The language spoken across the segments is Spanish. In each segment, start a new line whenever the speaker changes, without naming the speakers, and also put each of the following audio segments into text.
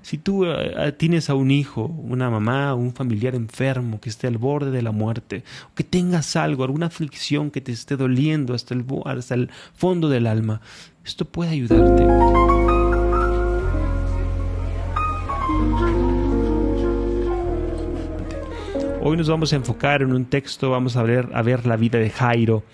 Si tú tienes a un hijo, una mamá, un familiar enfermo que esté al borde de la muerte, o que tengas algo, alguna aflicción que te esté doliendo hasta el fondo del alma, esto puede ayudarte. Hoy nos vamos a enfocar en un texto, vamos a ver la vida de Jairo.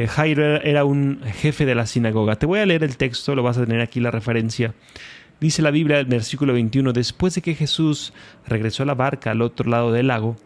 Jairo era un jefe de la sinagoga. Te voy a leer el texto, lo vas a tener aquí la referencia. Dice la Biblia, en el versículo 21, después de que Jesús regresó a la barca al otro lado del lago,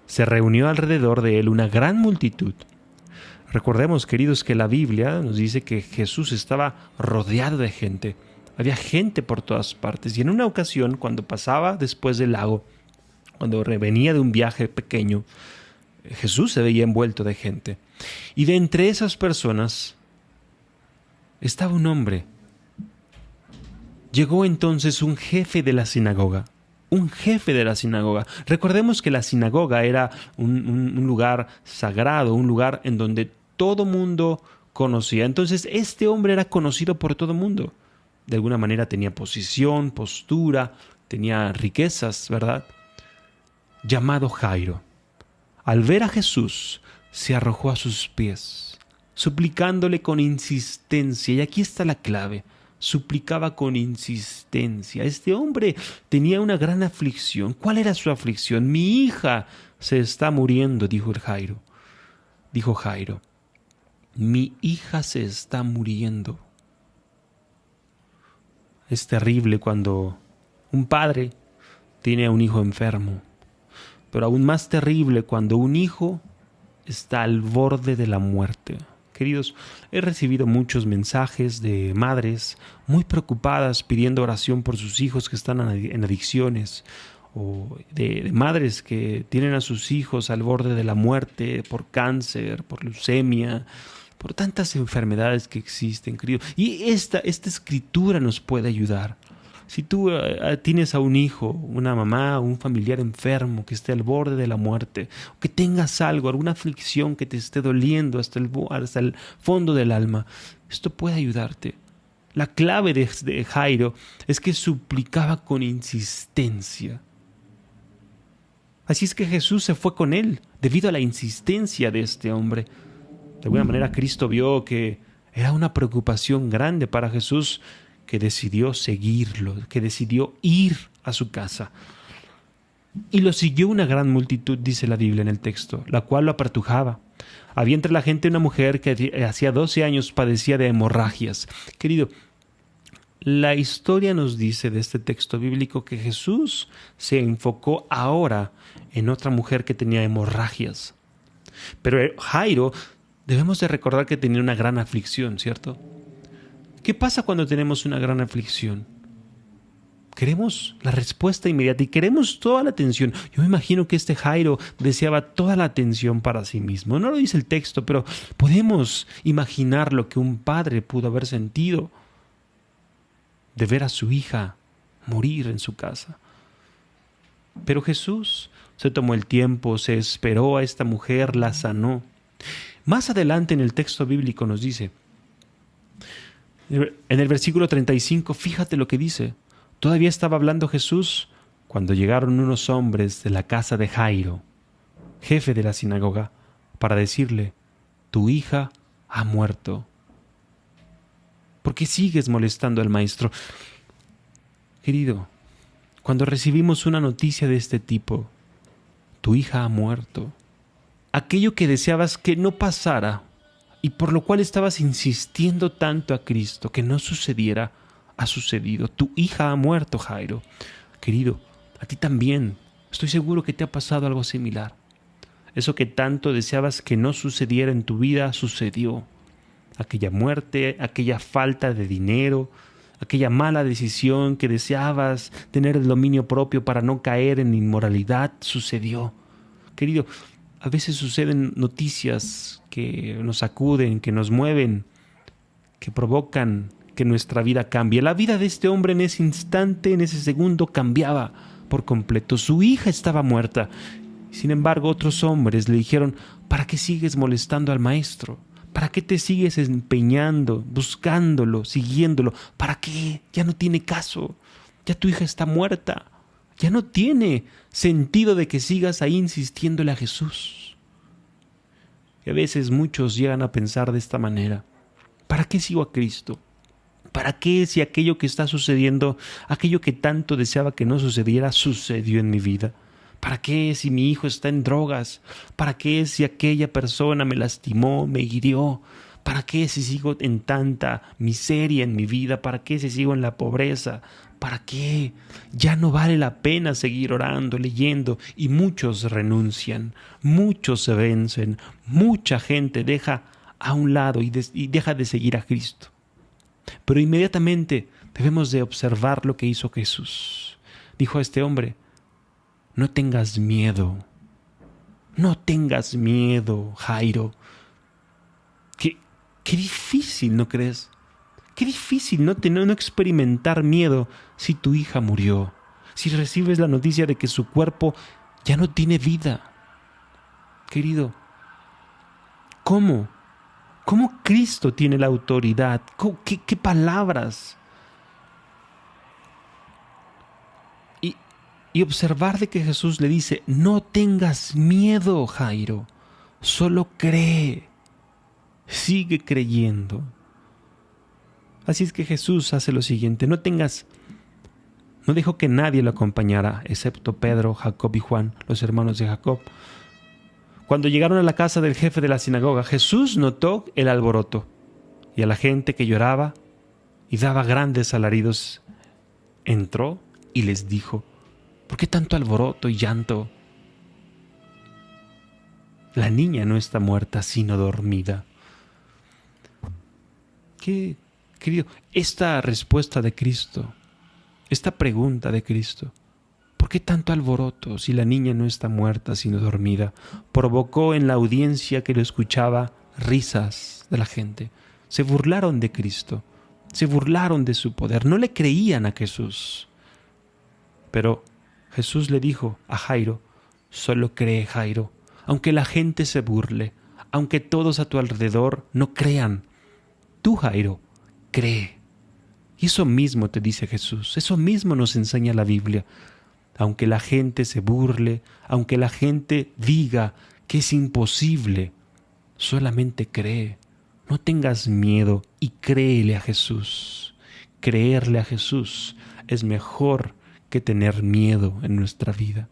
se reunió alrededor de él una gran multitud. Recordemos, queridos, que la Biblia nos dice que Jesús estaba rodeado de gente. Había gente por todas partes. Y en una ocasión, cuando pasaba después del lago, cuando venía de un viaje pequeño, Jesús se veía envuelto de gente. Y de entre esas personas estaba un hombre. Llegó entonces un jefe de la sinagoga. Un jefe de la sinagoga. Recordemos que la sinagoga era un lugar sagrado, un lugar en donde todo mundo conocía. Entonces este hombre era conocido por todo mundo. De alguna manera tenía posición, postura, tenía riquezas, ¿verdad? Llamado Jairo. Al ver a Jesús, se arrojó a sus pies, suplicándole con insistencia. Y aquí está la clave. Suplicaba con insistencia. Este hombre tenía una gran aflicción. ¿Cuál era su aflicción? Mi hija se está muriendo, dijo Jairo. Dijo Jairo, mi hija se está muriendo. Es terrible cuando un padre tiene a un hijo enfermo. Pero aún más terrible cuando un hijo está al borde de la muerte. Queridos, he recibido muchos mensajes de madres muy preocupadas pidiendo oración por sus hijos que están en adicciones, o de madres que tienen a sus hijos al borde de la muerte por cáncer, por leucemia, por tantas enfermedades que existen, queridos. Y esta escritura nos puede ayudar. Si tú tienes a un hijo, una mamá, un familiar enfermo que esté al borde de la muerte, o que tengas algo, alguna aflicción que te esté doliendo hasta el fondo del alma, esto puede ayudarte. La clave de Jairo es que suplicaba con insistencia. Así es que Jesús se fue con él debido a la insistencia de este hombre. De alguna manera Cristo vio que era una preocupación grande para Jesús, que decidió seguirlo, que decidió ir a su casa. Y lo siguió una gran multitud, dice la Biblia en el texto, la cual lo apretujaba. Había entre la gente una mujer que hacía 12 años padecía de hemorragias. Querido, la historia nos dice de este texto bíblico que Jesús se enfocó ahora en otra mujer que tenía hemorragias. Pero Jairo, debemos de recordar que tenía una gran aflicción, ¿cierto? ¿Qué pasa cuando tenemos una gran aflicción? Queremos la respuesta inmediata y queremos toda la atención. Yo me imagino que este Jairo deseaba toda la atención para sí mismo. No lo dice el texto, pero podemos imaginar lo que un padre pudo haber sentido de ver a su hija morir en su casa. Pero Jesús se tomó el tiempo, se esperó a esta mujer, la sanó. Más adelante en el texto bíblico nos dice, en el versículo 35, fíjate lo que dice. Todavía estaba hablando Jesús cuando llegaron unos hombres de la casa de Jairo, jefe de la sinagoga, para decirle, tu hija ha muerto. ¿Por qué sigues molestando al maestro? Querido, cuando recibimos una noticia de este tipo, tu hija ha muerto, aquello que deseabas que no pasara, y por lo cual estabas insistiendo tanto a Cristo que no sucediera, ha sucedido. Tu hija ha muerto, Jairo. Querido, a ti también. Estoy seguro que te ha pasado algo similar. Eso que tanto deseabas que no sucediera en tu vida, sucedió. Aquella muerte, aquella falta de dinero, aquella mala decisión que deseabas tener el dominio propio para no caer en inmoralidad, sucedió. Querido, a veces suceden noticias que nos sacuden, que nos mueven, que provocan que nuestra vida cambie. La vida de este hombre en ese instante, en ese segundo, cambiaba por completo. Su hija estaba muerta. Sin embargo, otros hombres le dijeron, ¿para qué sigues molestando al maestro? ¿Para qué te sigues empeñando, buscándolo, siguiéndolo? ¿Para qué? Ya no tiene caso. Ya tu hija está muerta. Ya no tiene sentido de que sigas ahí insistiéndole a Jesús. Y a veces muchos llegan a pensar de esta manera. ¿Para qué sigo a Cristo? ¿Para qué si aquello que está sucediendo, aquello que tanto deseaba que no sucediera, sucedió en mi vida? ¿Para qué si mi hijo está en drogas? ¿Para qué si aquella persona me lastimó, me hirió? ¿Para qué si sigo en tanta miseria en mi vida? ¿Para qué si sigo en la pobreza? ¿Para qué? Ya no vale la pena seguir orando, leyendo, y muchos renuncian, muchos se vencen, mucha gente deja a un lado y deja de seguir a Cristo. Pero inmediatamente debemos de observar lo que hizo Jesús. Dijo a este hombre: no tengas miedo, no tengas miedo, Jairo. Qué difícil, ¿no crees? Qué difícil no experimentar miedo si tu hija murió, si recibes la noticia de que su cuerpo ya no tiene vida. Querido, ¿cómo? ¿Cómo Cristo tiene la autoridad? ¿Qué palabras? Y observar de que Jesús le dice: no tengas miedo, Jairo, solo cree, sigue creyendo. Así es que Jesús hace lo siguiente: no dejó que nadie lo acompañara, excepto Pedro, Jacob y Juan, los hermanos de Jacob. Cuando llegaron a la casa del jefe de la sinagoga, Jesús notó el alboroto y a la gente que lloraba y daba grandes alaridos. Entró y les dijo: ¿por qué tanto alboroto y llanto? La niña no está muerta, sino dormida. Querido, esta respuesta de Cristo, esta pregunta de Cristo, ¿por qué tanto alboroto si la niña no está muerta, sino dormida?, provocó en la audiencia que lo escuchaba risas de la gente. Se burlaron de Cristo, se burlaron de su poder, no le creían a Jesús. Pero Jesús le dijo a Jairo: solo cree, Jairo, aunque la gente se burle, aunque todos a tu alrededor no crean. Tú, Jairo, cree. Y eso mismo te dice Jesús, eso mismo nos enseña la Biblia. Aunque la gente se burle, aunque la gente diga que es imposible, solamente cree. No tengas miedo y créele a Jesús. Creerle a Jesús es mejor que tener miedo en nuestra vida.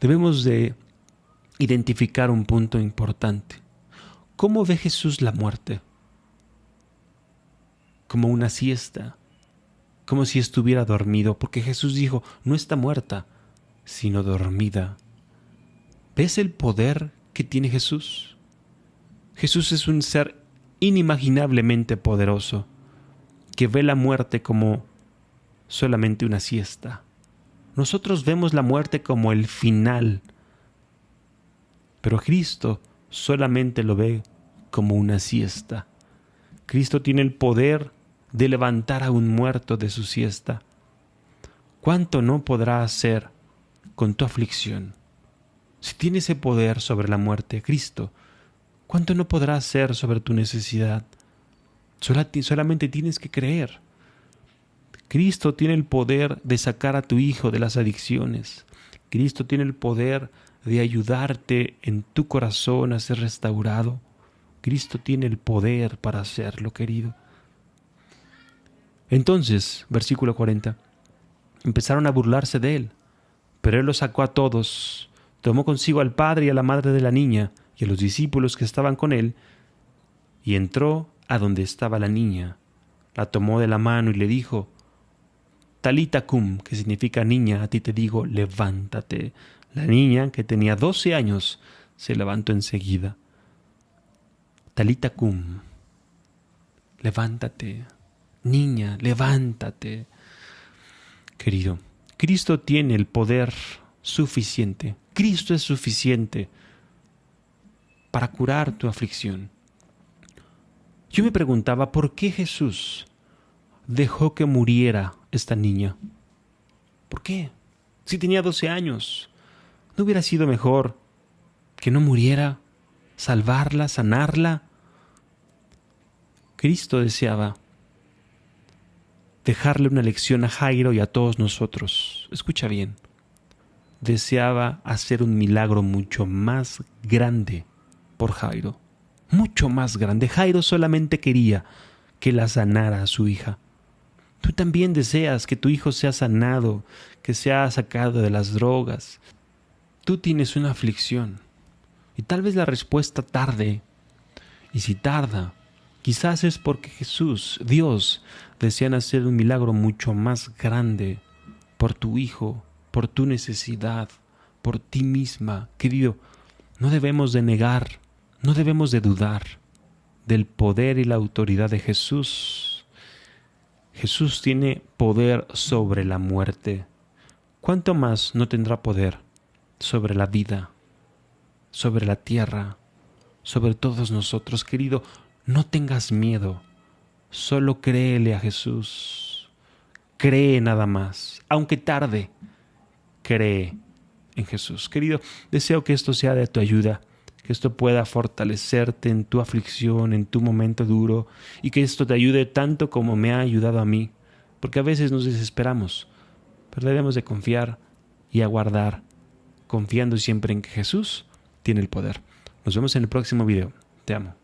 Debemos de identificar un punto importante. ¿Cómo ve Jesús la muerte? Como una siesta, como si estuviera dormido, porque Jesús dijo: no está muerta, sino dormida. ¿Ves el poder que tiene Jesús? Jesús es un ser inimaginablemente poderoso, que ve la muerte como solamente una siesta. Nosotros vemos la muerte como el final, pero Cristo solamente lo ve como una siesta. Cristo tiene el poder de levantar a un muerto de su siesta. ¿Cuánto no podrá hacer con tu aflicción? Si tiene ese poder sobre la muerte, Cristo, ¿cuánto no podrá hacer sobre tu necesidad? Solamente tienes que creer. Cristo tiene el poder de sacar a tu hijo de las adicciones. Cristo tiene el poder de ayudarte en tu corazón a ser restaurado. Cristo tiene el poder para hacerlo, querido. Entonces, versículo 40, empezaron a burlarse de él, pero él los sacó a todos, tomó consigo al padre y a la madre de la niña y a los discípulos que estaban con él, y entró a donde estaba la niña, la tomó de la mano y le dijo: Talita cum, que significa niña, a ti te digo, levántate. La niña, que tenía 12 años, se levantó enseguida. Talita cum, levántate. Niña, levántate. Querido, Cristo tiene el poder suficiente. Cristo es suficiente para curar tu aflicción. Yo me preguntaba, ¿por qué Jesús dejó que muriera esta niña? ¿Por qué? Si tenía 12 años, ¿no hubiera sido mejor que no muriera, salvarla, sanarla? Cristo deseaba dejarle una lección a Jairo y a todos nosotros. Escucha bien. Deseaba hacer un milagro mucho más grande por Jairo. Mucho más grande. Jairo solamente quería que la sanara a su hija. Tú también deseas que tu hijo sea sanado, que sea sacado de las drogas. Tú tienes una aflicción y tal vez la respuesta tarde. Y si tarda, quizás es porque Jesús, Dios, desean hacer un milagro mucho más grande por tu hijo, por tu necesidad, por ti misma. Querido, no debemos de negar, no debemos de dudar del poder y la autoridad de Jesús. Jesús tiene poder sobre la muerte. ¿Cuánto más no tendrá poder sobre la vida, sobre la tierra, sobre todos nosotros? Querido, no tengas miedo, solo créele a Jesús. Cree nada más, aunque tarde, cree en Jesús. Querido, deseo que esto sea de tu ayuda, que esto pueda fortalecerte en tu aflicción, en tu momento duro, y que esto te ayude tanto como me ha ayudado a mí, porque a veces nos desesperamos, pero debemos de confiar y aguardar, confiando siempre en que Jesús tiene el poder. Nos vemos en el próximo video. Te amo.